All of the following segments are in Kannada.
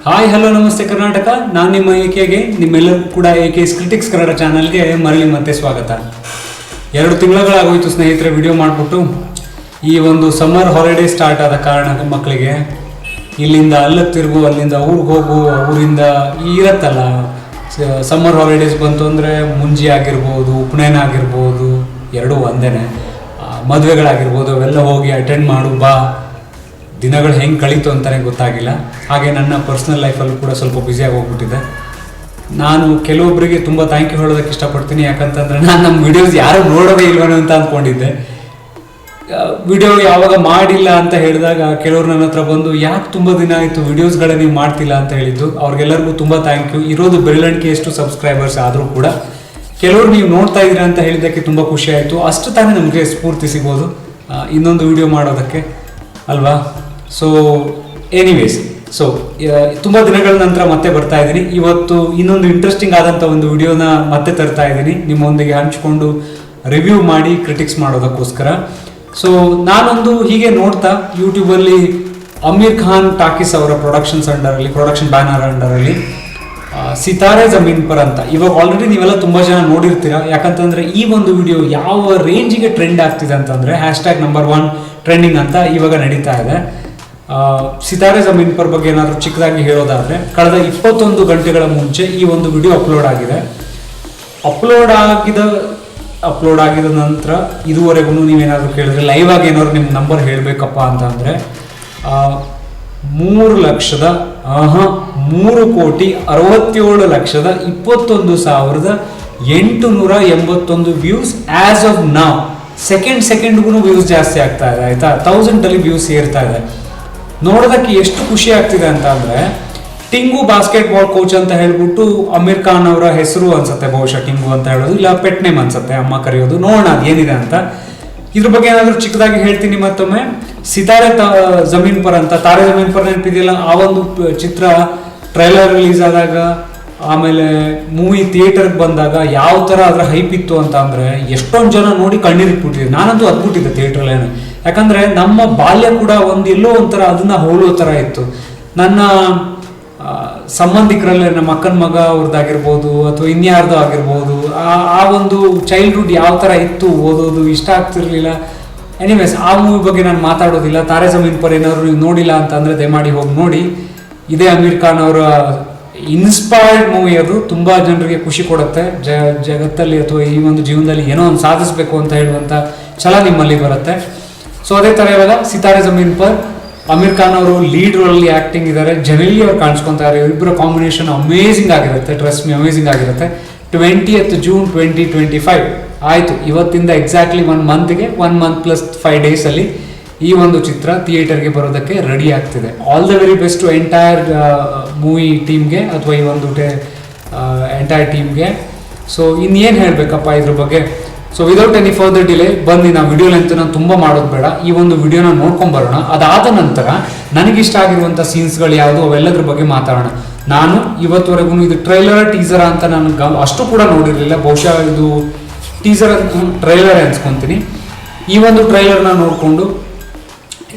ಹಾಯ್ ಹಲೋ ನಮಸ್ತೆ ಕರ್ನಾಟಕ. ನಾನು ನಿಮ್ಮ ಏಕೆಗೆ ನಿಮ್ಮೆಲ್ಲರೂ ಕೂಡ ಏಕೆ ಕ್ರಿಟಿಕ್ಸ್ ಕನ್ನಡ ಚಾನಲ್ಗೆ ಮರಳಿ ಮತ್ತೆ ಸ್ವಾಗತ. 2 ತಿಂಗಳಾಗೋಯ್ತು ಸ್ನೇಹಿತರೆ ವಿಡಿಯೋ ಮಾಡಿಬಿಟ್ಟು. ಈ ಒಂದು ಸಮ್ಮರ್ ಹಾಲಿಡೇ ಸ್ಟಾರ್ಟ್ ಆದ ಕಾರಣ ಮಕ್ಕಳಿಗೆ ಇಲ್ಲಿಂದ ಅಲ್ಲಕ್ಕೆ ತಿರುಗು, ಅಲ್ಲಿಂದ ಊರಿಗೆ ಹೋಗು, ಊರಿಂದ ಇರತ್ತಲ್ಲ ಸಮ್ಮರ್ ಹಾಲಿಡೇಸ್ ಬಂತು ಅಂದರೆ ಮುಂಜಿ ಆಗಿರ್ಬೋದು, ಉಪನಯನ ಆಗಿರ್ಬೋದು, ಎರಡೂ ಒಂದೇ, ಮದುವೆಗಳಾಗಿರ್ಬೋದು, ಅವೆಲ್ಲ ಹೋಗಿ ಅಟೆಂಡ್ ಮಾಡು ಬಾ. ದಿನಗಳು ಹೆಂಗೆ ಕಳೀತು ಅಂತಲೇ ಗೊತ್ತಾಗಿಲ್ಲ. ಹಾಗೆ ನನ್ನ ಪರ್ಸ್ನಲ್ ಲೈಫಲ್ಲೂ ಕೂಡ ಸ್ವಲ್ಪ ಬ್ಯುಸಿಯಾಗಿ ಹೋಗ್ಬಿಟ್ಟಿದೆ. ನಾನು ಕೆಲವೊಬ್ಬರಿಗೆ ತುಂಬ ಥ್ಯಾಂಕ್ ಯು ಹೇಳೋದಕ್ಕೆ ಇಷ್ಟಪಡ್ತೀನಿ. ಯಾಕಂತಂದರೆ ನಾನು ನಮ್ಮ ವಿಡಿಯೋಸ್ ಯಾರೂ ನೋಡೋದೇ ಇಲ್ವನೋ ಅಂತ ಅಂದ್ಕೊಂಡಿದ್ದೆ. ವಿಡಿಯೋ ಯಾವಾಗ ಮಾಡಿಲ್ಲ ಅಂತ ಹೇಳಿದಾಗ ಕೆಲವರು ನನ್ನ ಹತ್ರ ಬಂದು ಯಾಕೆ ತುಂಬ ದಿನ ಆಯಿತು ವಿಡಿಯೋಸ್ಗಳೇ ನೀವು ಮಾಡ್ತಿಲ್ಲ ಅಂತ ಹೇಳಿದ್ದು. ಅವ್ರಿಗೆಲ್ಲರಿಗೂ ತುಂಬ ಥ್ಯಾಂಕ್ ಯು. ಇರೋದು ಬೆರಳಿಕೆಯಷ್ಟು ಸಬ್ಸ್ಕ್ರೈಬರ್ಸ್ ಆದರೂ ಕೂಡ ಕೆಲವರು ನೀವು ನೋಡ್ತಾ ಇದ್ದೀರಾ ಅಂತ ಹೇಳಿದ್ದಕ್ಕೆ ತುಂಬ ಖುಷಿ ಆಯಿತು. ಅಷ್ಟು ತಾನೇ ನಮಗೆ ಸ್ಫೂರ್ತಿ ಸಿಗ್ಬೋದು ಇನ್ನೊಂದು ವಿಡಿಯೋ ಮಾಡೋದಕ್ಕೆ ಅಲ್ವಾ. ಸೊ ಎನಿವೇಸ್, ತುಂಬ ದಿನಗಳ ನಂತರ ಮತ್ತೆ ಬರ್ತಾ ಇದ್ದೀನಿ. ಇವತ್ತು ಇನ್ನೊಂದು ಇಂಟ್ರೆಸ್ಟಿಂಗ್ ಆದಂಥ ಒಂದು ವಿಡಿಯೋನ ಮತ್ತೆ ತರ್ತಾ ಇದ್ದೀನಿ, ನಿಮ್ಮೊಂದಿಗೆ ಹಂಚ್ಕೊಂಡು ರಿವ್ಯೂ ಮಾಡಿ ಕ್ರಿಟಿಕ್ಸ್ ಮಾಡೋದಕ್ಕೋಸ್ಕರ. ಸೊ ನಾನೊಂದು ಹೀಗೆ ನೋಡ್ತಾ ಯೂಟ್ಯೂಬಲ್ಲಿ ಅಮೀರ್ ಖಾನ್ ಟಾಕೀಸ್ ಅವರ ಪ್ರೊಡಕ್ಷನ್ ಬ್ಯಾನರ್ ಅಂಡರಲ್ಲಿ ಸಿತಾರೆ ಜಮೀನ್ ಪರ್ ಅಂತ ಇವಾಗ ಆಲ್ರೆಡಿ ನೀವೆಲ್ಲ ತುಂಬ ಜನ ನೋಡಿರ್ತೀರಾ. ಯಾಕಂತಂದರೆ ಈ ಒಂದು ವಿಡಿಯೋ ಯಾವ ರೇಂಜಿಗೆ ಟ್ರೆಂಡ್ ಆಗ್ತಿದೆ ಅಂತಂದರೆ #1 ಟ್ರೆಂಡಿಂಗ್ ಅಂತ ಇವಾಗ ನಡೀತಾ ಇದೆ. ಸಿತಾರೆ ಜಮೀನ್ ಪರ್ ಬಗ್ಗೆ ಏನಾದರೂ ಚಿಕ್ಕದಾಗಿ ಹೇಳೋದಾದರೆ, ಕಳೆದ 21 ಗಂಟೆಗಳ ಮುಂಚೆ ಈ ಒಂದು ವಿಡಿಯೋ ಅಪ್ಲೋಡ್ ಆಗಿದೆ. ಅಪ್ಲೋಡ್ ಆಗಿದ ನಂತರ ಇದುವರೆಗೂ ನೀವೇನಾದರೂ ಕೇಳಿದ್ರೆ ಲೈವ್ ಆಗಿ ಏನಾದ್ರು ನಿಮ್ಮ ನಂಬರ್ ಹೇಳಬೇಕಪ್ಪ ಅಂತ ಅಂದರೆ 3,67,21,881 ವ್ಯೂಸ್ ಆಸ್ ಆಫ್ ನಾವ್. ಸೆಕೆಂಡ್ಗೂ ವ್ಯೂಸ್ ಜಾಸ್ತಿ ಆಗ್ತಾ ಇದೆ, ಆಯ್ತಾ. 1000 ವ್ಯೂಸ್ ಸೇರ್ತಾ ಇದೆ. ನೋಡೋದಕ್ಕೆ ಎಷ್ಟು ಖುಷಿ ಆಗ್ತಿದೆ ಅಂತ ಅಂದರೆ, ಟಿಂಗು ಬಾಸ್ಕೆಟ್ಬಾಲ್ ಕೋಚ್ ಅಂತ ಹೇಳ್ಬಿಟ್ಟು ಅಮೀರ್ ಖಾನ್ ಅವರ ಹೆಸರು ಅನ್ಸುತ್ತೆ, ಬಹುಶಃ ಟಿಂಗು ಅಂತ ಹೇಳೋದು, ಇಲ್ಲ ಪೆಟ್ ನೇಮ್ ಅನ್ಸುತ್ತೆ, ಅಮ್ಮ ಕರೆಯೋದು. ನೋಡೋಣ ಅದೇನಿದೆ ಅಂತ. ಇದ್ರ ಬಗ್ಗೆ ಏನಾದರೂ ಚಿಕ್ಕದಾಗಿ ಹೇಳ್ತೀನಿ ಮತ್ತೊಮ್ಮೆ. ಸಿತಾರೆ ಜಮೀನ್ ಪರ್ ಅಂತ, ತಾರೆ ಜಮೀನ್ ಪರ್ ನೆನಪಿದೆಯಲ್ಲ, ಆ ಒಂದು ಚಿತ್ರ ಟ್ರೈಲರ್ ರಿಲೀಸ್ ಆದಾಗ, ಆಮೇಲೆ ಮೂವಿ ಥಿಯೇಟರ್ಗೆ ಬಂದಾಗ ಯಾವ ಥರ ಅದರ ಹೈಪ್ ಇತ್ತು ಅಂತ ಅಂದರೆ ಎಷ್ಟೊಂದು ಜನ ನೋಡಿ ಕಣ್ಣೀರಿಟ್ಬಿಟ್ಟಿದೆ. ನಾನಂತೂ ಅದ್ಬಿಟ್ಟಿದ್ದೆ ಥಿಯೇಟ್ರಲ್ಲೇನು. ಯಾಕಂದರೆ ನಮ್ಮ ಬಾಲ್ಯ ಕೂಡ ಎಲ್ಲೋ ಒಂಥರ ಅದನ್ನು ಹೋಲೋ ಥರ ಇತ್ತು. ನನ್ನ ಸಂಬಂಧಿಕರಲ್ಲೇ ನಮ್ಮ ಅಕ್ಕನ ಮಗ ಅವ್ರದ್ದಾಗಿರ್ಬೋದು ಅಥವಾ ಇನ್ಯಾರ್ದು ಆಗಿರ್ಬೋದು, ಆ ಒಂದು ಚೈಲ್ಡ್ಹುಡ್ ಯಾವ ಥರ ಇತ್ತು, ಓದೋದು ಇಷ್ಟ ಆಗ್ತಿರ್ಲಿಲ್ಲ. ಎನಿವೇಸ್, ಆ ಮೂವಿ ಬಗ್ಗೆ ನಾನು ಮಾತಾಡೋದಿಲ್ಲ. ತಾರೆ ಜಮೀನ್ ಪರ್ ಏನಾದ್ರು ನೀವು ನೋಡಿಲ್ಲ ಅಂತಂದರೆ ದಯಮಾಡಿ ಹೋಗಿ ನೋಡಿ. ಇದೇ ಅಮೀರ್ ಖಾನ್ ಅವರ ಇನ್ಸ್ಪೈರ್ಡ್ ಮೂವಿ. ಅದು ತುಂಬ ಜನರಿಗೆ ಖುಷಿ ಕೊಡುತ್ತೆ. ಜಗತ್ತಲ್ಲಿ ಅಥವಾ ಈ ಒಂದು ಜೀವನದಲ್ಲಿ ಏನೋ ಒಂದು ಸಾಧಿಸಬೇಕು ಅಂತ ಹೇಳುವಂಥ ಛಲ ನಿಮ್ಮಲ್ಲಿ ಬರುತ್ತೆ. ಸೊ ಅದೇ ಥರ ಇವಾಗ ಸಿತಾರೆ ಜಮೀನ್ ಪರ್ ಅಮೀರ್ ಖಾನ್ ಅವರು ಲೀಡ್ ರೋಲಲ್ಲಿ ಆ್ಯಕ್ಟಿಂಗ್ ಇದ್ದಾರೆ, ಜನರಲಿ ಅವ್ರು ಕಾಣಿಸ್ಕೊತಾರೆ. ಇವರಿಬ್ಬರ ಕಾಂಬಿನೇಷನ್ ಅಮೇಝಿಂಗ್ ಆಗಿರುತ್ತೆ, ಟ್ರಸ್ಟ್ ಮಿ ಅಮೇಝಿಂಗ್ ಆಗಿರುತ್ತೆ. 20th June 2025 ಆಯಿತು. ಇವತ್ತಿಂದ ಎಕ್ಸಾಕ್ಟ್ಲಿ 1 ಮಂತ್ಗೆ 1 ಮಂತ್ ಪ್ಲಸ್ 5 ಡೇಸಲ್ಲಿ ಈ ಒಂದು ಚಿತ್ರ ಥಿಯೇಟರ್ಗೆ ಬರೋದಕ್ಕೆ ರೆಡಿ ಆಗ್ತಿದೆ. All the very best to entire movie ಟೀಮ್ಗೆ ಅಥವಾ ಈ ಒಂದು ಎಂಟೈರ್ ಟೀಮ್ಗೆ. ಸೊ ಇನ್ನೇನು ಹೇಳಬೇಕಪ್ಪ ಇದ್ರ ಬಗ್ಗೆ. So without any further delay ಬನ್ನಿ, ನಾವು ವಿಡಿಯೋ ಲೆಂತ್ ನಾನು ತುಂಬ ಮಾಡೋದು ಬೇಡ, ಈ ಒಂದು ವಿಡಿಯೋನ ನೋಡ್ಕೊಂಬರೋಣ. ಅದಾದ ನಂತರ ನನಗಿಷ್ಟ ಆಗಿರುವಂಥ ಸೀನ್ಸ್ಗಳು ಯಾವುದು ಅವೆಲ್ಲದ್ರ ಬಗ್ಗೆ ಮಾತಾಡೋಣ. ನಾನು ಇವತ್ತುವರೆಗೂ ಇದು ಟೀಸರ್ ಅಂತ ನಾನು ಅಷ್ಟು ಕೂಡ ನೋಡಿರಲಿಲ್ಲ. ಬಹುಶಃ ಇದು ಟ್ರೈಲರ್ ಅನ್ಸ್ಕೊತೀನಿ. ಈ ಒಂದು ಟ್ರೈಲರ್ನ ನೋಡಿಕೊಂಡು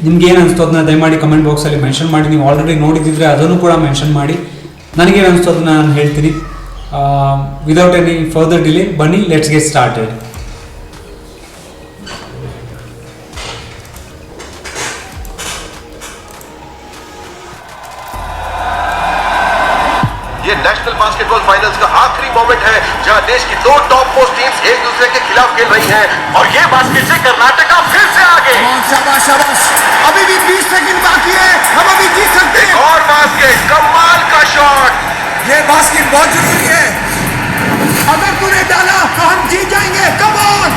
ನಿಮ್ಗೆ ಏನು ಅನಿಸ್ತು ಅದನ್ನ ದಯಮಾಡಿ ಕಮೆಂಟ್ ಬಾಕ್ಸಲ್ಲಿ ಮೆನ್ಷನ್ ಮಾಡಿ. ನೀವು ಆಲ್ರೆಡಿ ನೋಡಿದ್ದಿದ್ರೆ ಅದನ್ನು ಕೂಡ ಮೆನ್ಷನ್ ಮಾಡಿ. ನನಗೇನು ಅನಿಸ್ತು ಅದನ್ನ ನಾನು ಹೇಳ್ತೀನಿ. ವಿದೌಟ್ ಎನಿ ಫರ್ದರ್ ಡಿಲೇ ಬನ್ನಿ, ಲೆಟ್ಸ್ ಗೆಟ್ ಸ್ಟಾರ್ಟೆಡ್. ये नेशनल बास्केटबॉल फाइनल्स का आखिरी मोमेंट है जहां देश की 2 टॉप मोस्ट टीम्स एक दूसरे के खिलाफ खेल रही हैं और ये बास्केट से कर्नाटका फिर से आगे। शाबाश शाबाश, अभी भी 20 सेकंड बाकी है, हम अभी जीत सकते हैं। और बास्केट, कमाल का शॉट। ये बास्केट बहुत जरूरी है, अगर तूने डाला तो हम जीत जाएंगे। Come on.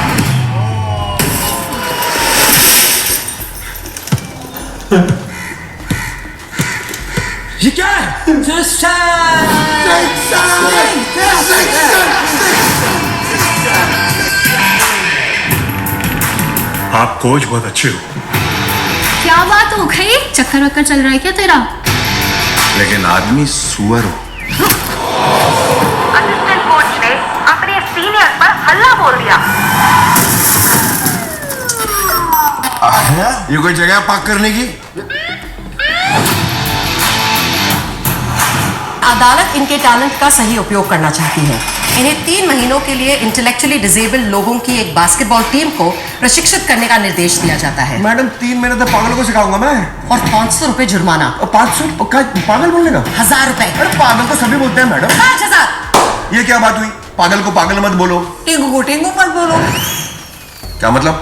ये क्या है? आप कोच बहुत अच्छे हो। क्या बात हो गई? चक्कर वक्कर चल रहा है क्या तेरा? लेकिन आदमी सुअर हो। असिस्टेंट कोच ने अपने सीनियर पर हल्ला बोल दिया। ये कोई जगह पार्क करने की? अदालत इनके टैलेंट का सही उपयोग करना चाहती है। इन्हें 3 महीनों के लिए इंटेलेक्चुअली डिसेबल्ड लोगों की एक बास्केटबॉल टीम को प्रशिक्षित करने का निर्देश दिया जाता है। मैडम 3 महीने तक पागलों को सिखाऊंगा मैं। और 500 रुपए जुर्माना। 500? पागल बोलने का? 1000 रुपए। अरे पागल तो सभी बोलते हैं मैडम। 5000। ये क्या बात हुई? पागल को पागल मत बोलो, टिंगू को टिंगू मत बोलो। क्या मतलब?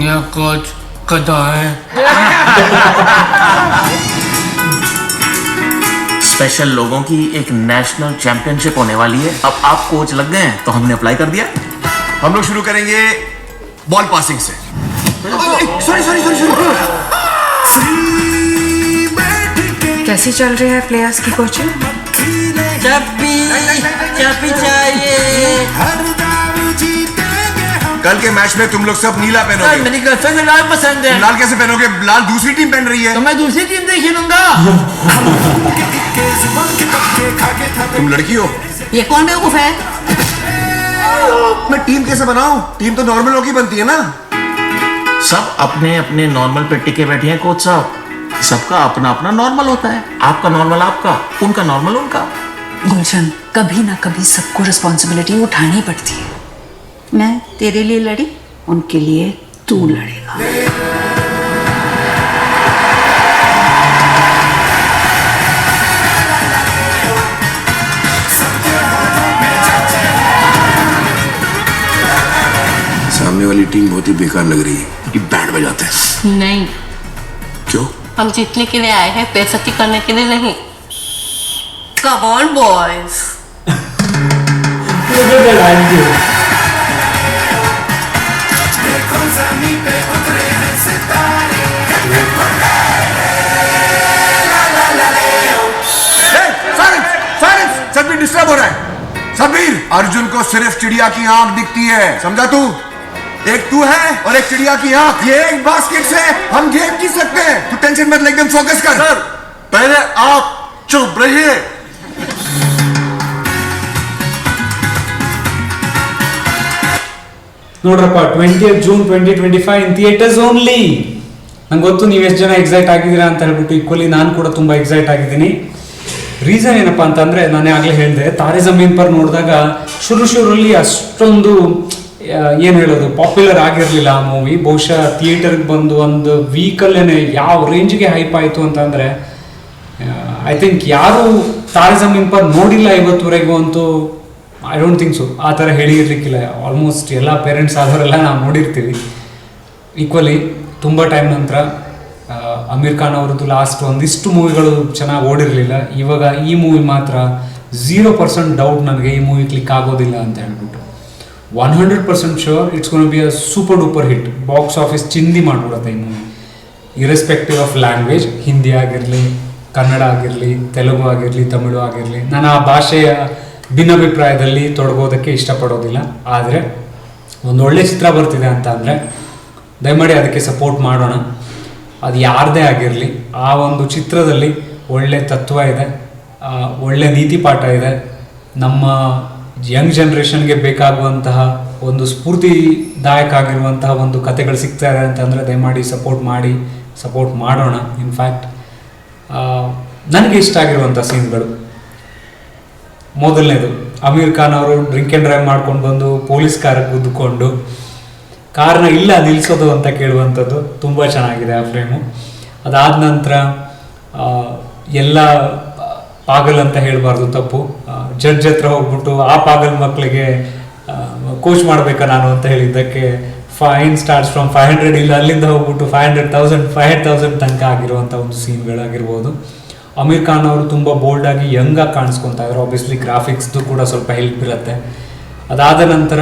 यह कोच गधा है। स्पेशल लोगों की एक नेशनल चैंपियनशिप होने वाली है। अब आप कोच लग गए हैं तो हमने अप्लाई कर दिया। हम लोग शुरू करेंगे बॉल पासिंग से। सॉरी। कैसी चल रही है प्लेयर्स की कोचिंग? चप्पी चाहिए। कल के मैच में तुम लोग सब नीला पहनोगे। मेरी गर्लफ्रेंड लाल पसंद है। लाल कैसे पहनोगे? लाल दूसरी टीम पहन रही है। तो मैं दूसरी टीम से खेलूंगा। तुम लड़की हो? ये कौन बेवकूफ है? मैं टीम कैसे बनाऊं? टीम तो नॉर्मल लोग ही बनती है ना। सब अपने अपने नॉर्मल पे टिके बैठे हैं कोच साहब। सबका अपना अपना नॉर्मल होता है। आपका नॉर्मल आपका, उनका नॉर्मल उनका। गुलशन, कभी ना कभी सबको रिस्पॉन्सिबिलिटी उठानी पड़ती है। मैं तेरे लिए लड़ी, उनके लिए तू लड़ेगा। सामने वाली टीम बहुत ही बेकार लग रही है। ये बैंड बजाते हैं। नहीं, क्यों? हम जीतने के लिए आए हैं, बेइज्जती करने के लिए नहीं। Come on boys। Sabir disturb हो रहा है। सबीर, अर्जुन को सिर्फ चिड़िया की आंख दिखती है, समझा तू? एक तू है और एक चिड़िया की आंख। ये एक बास्केट से हम गेम जीत सकते हैं। तू टेंशन मत ले, एकदम फोकस कर। सर, पहले आप चुप रहिए। ನೋಡ್ರಪ್ಪ 20th June 2025 ಇನ್ ಥಿಯೇಟರ್ಸ್ ಓನ್ಲಿ. ನಂಗೆ ಗೊತ್ತು ನೀವು ಎಷ್ಟು ಜನ ಎಕ್ಸೈಟ್ ಆಗಿದ್ದೀರಾ ಅಂತ ಹೇಳ್ಬಿಟ್ಟು. ಈಕ್ವಲಿ ನಾನು ಕೂಡ ತುಂಬ ಎಕ್ಸೈಟ್ ಆಗಿದ್ದೀನಿ. ರೀಸನ್ ಏನಪ್ಪ ಅಂತಂದರೆ, ನಾನೇ ಆಗಲೇ ಹೇಳಿದೆ, ತಾರೆ ಜಮೀನ್ ಪರ್ ನೋಡಿದಾಗ ಶುರುಲಿ ಅಷ್ಟೊಂದು ಏನು ಹೇಳೋದು ಪಾಪ್ಯುಲರ್ ಆಗಿರಲಿಲ್ಲ ಆ ಮೂವಿ. ಬಹುಶಃ ಥಿಯೇಟರ್ಗೆ ಬಂದು ಒಂದು ವೀಕಲ್ಲೇ ಯಾವ ರೇಂಜ್ಗೆ ಹೈಪ್ ಆಯಿತು ಅಂತಂದರೆ, ಐ ಥಿಂಕ್ ಯಾರು ತಾರೆ ಜಮೀನ್ ಪರ್ ನೋಡಿಲ್ಲ ಇವತ್ತುವರೆಗೂ ಅಂತೂ ಐ ಡೋಂಟ್ ಥಿಂಕ್ ಸೊ. ಆ ಥರ ಹೇಳಿರ್ಲಿಕ್ಕಿಲ್ಲ. ಆಲ್ಮೋಸ್ಟ್ ಎಲ್ಲ ಪೇರೆಂಟ್ಸ್ ಆದವರೆಲ್ಲ ನಾವು ನೋಡಿರ್ತೀವಿ. ಈಕ್ವಲಿ ತುಂಬ ಟೈಮ್ ನಂತರ ಅಮೀರ್ ಖಾನ್ ಅವ್ರದ್ದು ಲಾಸ್ಟ್ ಒಂದಿಷ್ಟು ಮೂವಿಗಳು ಚೆನ್ನಾಗಿ ಓಡಿರಲಿಲ್ಲ. ಇವಾಗ ಈ ಮೂವಿ ಮಾತ್ರ 0% ಡೌಟ್ ನನಗೆ ಈ ಮೂವಿ ಕ್ಲಿಕ್ ಆಗೋದಿಲ್ಲ ಅಂತ ಹೇಳ್ಬಿಟ್ಟು. 100% sure it's gonna be a super duper hit. Box office ಚಿಂದಿ ಮಾಡಿಬಿಡುತ್ತೆ ಈ movie, irrespective of language. Hindi ಆಗಿರಲಿ, ಕನ್ನಡ ಆಗಿರಲಿ, ತೆಲುಗು ಆಗಿರಲಿ, ತಮಿಳು ಆಗಿರಲಿ. ನಾನು ಆ ಭಾಷೆಯ ಭಿನ್ನಾಭಿಪ್ರಾಯದಲ್ಲಿ ತೊಡಗೋದಕ್ಕೆ ಇಷ್ಟಪಡೋದಿಲ್ಲ. ಆದರೆ ಒಂದು ಒಳ್ಳೆ ಚಿತ್ರ ಬರ್ತಿದೆ ಅಂತ ಅಂದರೆ ದಯಮಾಡಿ ಅದಕ್ಕೆ ಸಪೋರ್ಟ್ ಮಾಡೋಣ. ಅದು ಯಾರದೇ ಆಗಿರಲಿ, ಆ ಒಂದು ಚಿತ್ರದಲ್ಲಿ ಒಳ್ಳೆ ತತ್ವ ಇದೆ, ಒಳ್ಳೆ ನೀತಿ ಪಾಠ ಇದೆ. ನಮ್ಮ ಯಂಗ್ ಜನ್ರೇಷನ್ಗೆ ಬೇಕಾಗುವಂತಹ ಒಂದು ಸ್ಫೂರ್ತಿದಾಯಕ ಆಗಿರುವಂತಹ ಒಂದು ಕಥೆಗಳು ಸಿಗ್ತಾ ಇದೆ ಅಂತಂದರೆ ದಯಮಾಡಿ ಸಪೋರ್ಟ್ ಮಾಡೋಣ. ಇನ್ಫ್ಯಾಕ್ಟ್ ನನಗೆ ಇಷ್ಟ ಆಗಿರುವಂಥ ಸೀನ್ಗಳು, ಮೊದಲನೇದು ಅಮೀರ್ ಖಾನ್ ಅವರು ಡ್ರಿಂಕ್ ಆ್ಯಂಡ್ ಡ್ರೈವ್ ಮಾಡ್ಕೊಂಡು ಬಂದು ಪೊಲೀಸ್ ಕಾರಿಗೆ ಗುದ್ದುಕೊಂಡು ಕಾರ್ನ ಇಲ್ಲ ನಿಲ್ಲಿಸೋದು ಅಂತ ಕೇಳುವಂಥದ್ದು ತುಂಬ ಚೆನ್ನಾಗಿದೆ ಆ ಫ್ರೇಮು. ಅದಾದ ನಂತರ ಎಲ್ಲ ಪಾಗಲ್ ಅಂತ ಹೇಳಬಾರ್ದು, ತಪ್ಪು. ಜಡ್ಜ್ ಹತ್ರ ಹೋಗ್ಬಿಟ್ಟು ಆ ಪಾಗಲ್ ಮಕ್ಕಳಿಗೆ ಕೋಚ್ ಮಾಡಬೇಕಾ ನಾನು ಅಂತ ಹೇಳಿದ್ದಕ್ಕೆ ಫೈನ್ ಸ್ಟಾರ್ಟ್ಸ್ ಫ್ರಮ್ 500 ಇಲ್ಲ ಅಲ್ಲಿಂದ ಹೋಗ್ಬಿಟ್ಟು 500,000 ತನಕ ಆಗಿರುವಂಥ ಒಂದು ಸೀನ್ಗಳಾಗಿರ್ಬೋದು. ಅಮೀರ್ ಖಾನ್ ಅವರು ತುಂಬ ಬೋಲ್ಡಾಗಿ ಯಂಗಾಗಿ ಕಾಣಿಸ್ಕೊತಾ ಇದ್ರು. ಆಬ್ವಿಯಸ್ಲಿ ಗ್ರಾಫಿಕ್ಸ್ದು ಕೂಡ ಸ್ವಲ್ಪ ಹೆಲ್ಪ್ ಇರುತ್ತೆ. ಅದಾದ ನಂತರ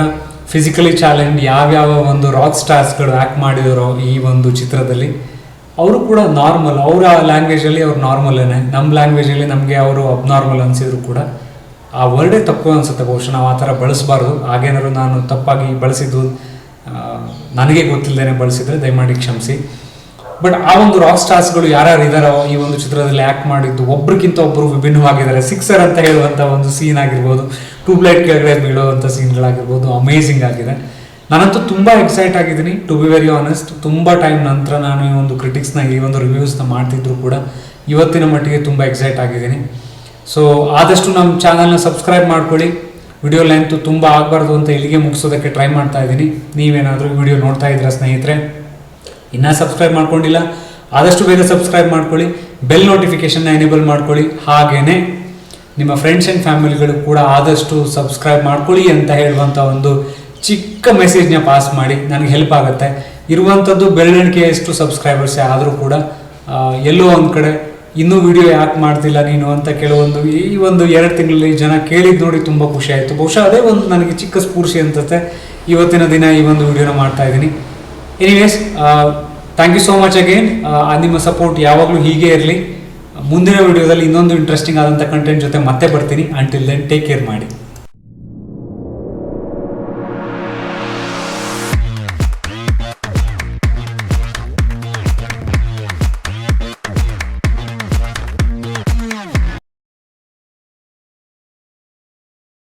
ಫಿಸಿಕಲಿ ಚಾಲೆಂಜ್ ಯಾವ್ಯಾವ ಒಂದು ರಾಕ್ ಸ್ಟಾರ್ಸ್ಗಳು ಆ್ಯಕ್ಟ್ ಮಾಡಿದರೋ ಈ ಒಂದು ಚಿತ್ರದಲ್ಲಿ, ಅವರು ಕೂಡ ನಾರ್ಮಲ್. ಅವರ ಲ್ಯಾಂಗ್ವೇಜಲ್ಲಿ ಅವ್ರು ನಾರ್ಮಲ್ಲೇನೆ. ನಮ್ಮ ಲ್ಯಾಂಗ್ವೇಜಲ್ಲಿ ನಮಗೆ ಅವರು ಅಬ್ನಾರ್ಮಲ್ ಅನಿಸಿದ್ರು ಕೂಡ ಆ ವರ್ಡೇ ತಪ್ಪು ಅನಿಸುತ್ತೆ. ಬಹುಶಃ ನಾವು ಆ ಥರ ಬಳಸಬಾರ್ದು. ಹಾಗೇನಾದ್ರು ನಾನು ತಪ್ಪಾಗಿ ಬಳಸಿದ್ದು ನನಗೆ ಗೊತ್ತಿಲ್ಲದೇ ಬಳಸಿದರೆ ದಯಮಾಡಿ ಕ್ಷಮಿಸಿ. ಬಟ್ ಆ ಒಂದು ರಾಕ್ ಸ್ಟಾರ್ಸ್ಗಳು ಯಾರ್ಯಾರು ಇದ್ದಾರೋ ಈ ಒಂದು ಚಿತ್ರದಲ್ಲಿ ಆ್ಯಕ್ಟ್ ಮಾಡಿದ್ದು ಒಬ್ರಿಗಿಂತ ಒಬ್ಬರು ವಿಭಿನ್ನವಾಗಿದ್ದಾರೆ. ಸಿಕ್ಸರ್ ಅಂತ ಹೇಳುವಂಥ ಒಂದು ಸೀನ್ ಆಗಿರ್ಬೋದು, ಟ್ಯೂಬ್ಲೈಟ್ ಕೆಳಗಡೆ ಬೀಳುವಂಥ ಸೀನ್ಗಳಾಗಿರ್ಬೋದು, ಅಮೇಝಿಂಗ್ ಆಗಿದೆ. ನಾನಂತೂ ತುಂಬ ಎಕ್ಸೈಟ್ ಆಗಿದ್ದೀನಿ. ಟು ಬಿ ವೆರಿ ಆನೆಸ್ಟ್, ತುಂಬ ಟೈಮ್ ನಂತರ ನಾನು ಈ ಒಂದು ಕ್ರಿಟಿಕ್ಸ್ನ ಈ ಒಂದು ರಿವ್ಯೂಸ್ನ ಮಾಡ್ತಿದ್ರು ಕೂಡ ಇವತ್ತಿನ ಮಟ್ಟಿಗೆ ತುಂಬ ಎಕ್ಸೈಟ್ ಆಗಿದ್ದೀನಿ. ಸೊ ಆದಷ್ಟು ನಮ್ಮ ಚಾನಲ್ನ ಸಬ್ಸ್ಕ್ರೈಬ್ ಮಾಡ್ಕೊಳ್ಳಿ. ವಿಡಿಯೋ ಲೆಂತು ತುಂಬ ಆಗಬಾರ್ದು ಅಂತ ಇಲ್ಲಿಗೆ ಮುಗಿಸೋದಕ್ಕೆ ಟ್ರೈ ಮಾಡ್ತಾ ಇದ್ದೀನಿ. ನೀವೇನಾದರೂ ವಿಡಿಯೋ ನೋಡ್ತಾ ಇದ್ದೀರಾ ಸ್ನೇಹಿತರೆ, ಇನ್ನೂ ಸಬ್ಸ್ಕ್ರೈಬ್ ಮಾಡ್ಕೊಂಡಿಲ್ಲ, ಆದಷ್ಟು ಬೇಗ ಸಬ್ಸ್ಕ್ರೈಬ್ ಮಾಡ್ಕೊಳ್ಳಿ, ಬೆಲ್ ನೋಟಿಫಿಕೇಷನ್ನ ಎನೇಬಲ್ ಮಾಡ್ಕೊಳ್ಳಿ. ಹಾಗೆಯೇ ನಿಮ್ಮ ಫ್ರೆಂಡ್ಸ್ ಆ್ಯಂಡ್ ಫ್ಯಾಮಿಲಿಗಳು ಕೂಡ ಆದಷ್ಟು ಸಬ್ಸ್ಕ್ರೈಬ್ ಮಾಡ್ಕೊಳ್ಳಿ ಅಂತ ಹೇಳುವಂಥ ಒಂದು ಚಿಕ್ಕ ಮೆಸೇಜ್ನ ಪಾಸ್ ಮಾಡಿ, ನನಗೆ ಹೆಲ್ಪ್ ಆಗುತ್ತೆ. ಇರುವಂಥದ್ದು ಬೆರಳೆಣಿಕೆಯಷ್ಟು ಸಬ್ಸ್ಕ್ರೈಬರ್ಸೇ ಆದರೂ ಕೂಡ ಎಲ್ಲೋ ಒಂದು ಕಡೆ ಇನ್ನೂ ವಿಡಿಯೋ ಯಾಕೆ ಮಾಡ್ತಿಲ್ಲ ನೀನು ಅಂತ ಕೆಲವೊಂದು ಈ ಒಂದು 2 ತಿಂಗಳಲ್ಲಿ ಜನ ಕೇಳಿದ್ದು ನೋಡಿ ತುಂಬ ಖುಷಿ ಆಯಿತು. ಬಹುಶಃ ಅದೇ ಒಂದು ನನಗೆ ಚಿಕ್ಕ ಸ್ಫೂರ್ತಿ ಅನ್ಸುತ್ತೆ. ಇವತ್ತಿನ ದಿನ ಈ ಒಂದು ವಿಡಿಯೋನ ಮಾಡ್ತಾ ಇದ್ದೀನಿ. Anyways, thank you so much again. ನಿಮ್ಮ ಸಪೋರ್ಟ್ ಯಾವಾಗಲೂ ಹೀಗೆ ಇರಲಿ. ಮುಂದಿನ ವಿಡಿಯೋದಲ್ಲಿ ಇನ್ನೊಂದು ಇಂಟ್ರೆಸ್ಟಿಂಗ್ ಆದಂಥ ಕಂಟೆಂಟ್ ಜೊತೆ ಮತ್ತೆ ಬರ್ತೀನಿ. ಅಂಟಿಲ್ ದೆನ್ ಟೇಕ್ ಕೇರ್ ಮಾಡಿ.